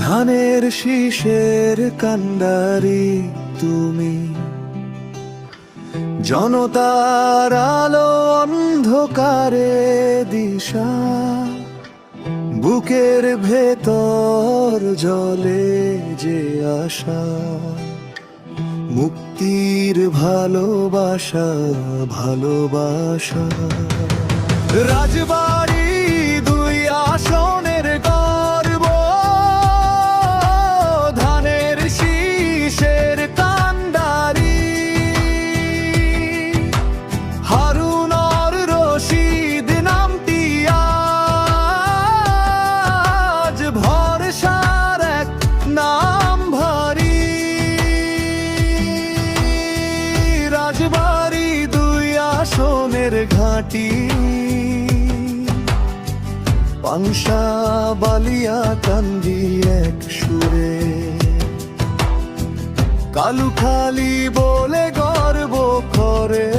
ধানের শীষের কান্ডারি তুমি, জনতার আলো অন্ধকারে দিশা, বুকের ভেতর জলে যে আশা, মুক্তির ভালোবাসা ভালোবাসা। রাজবাড়ী দুই আসনের গর্ব, ধানের শীষের কান্ডারি, হারুন আর রশিদ নামটি আজ ভরসার এক নাম ভারী। রাজবাড়ী দুই আসনের ঘাঁটি, পাংশা বালিয়া কান্দি এক সুরে, কালুখালী বলে গর্ব করে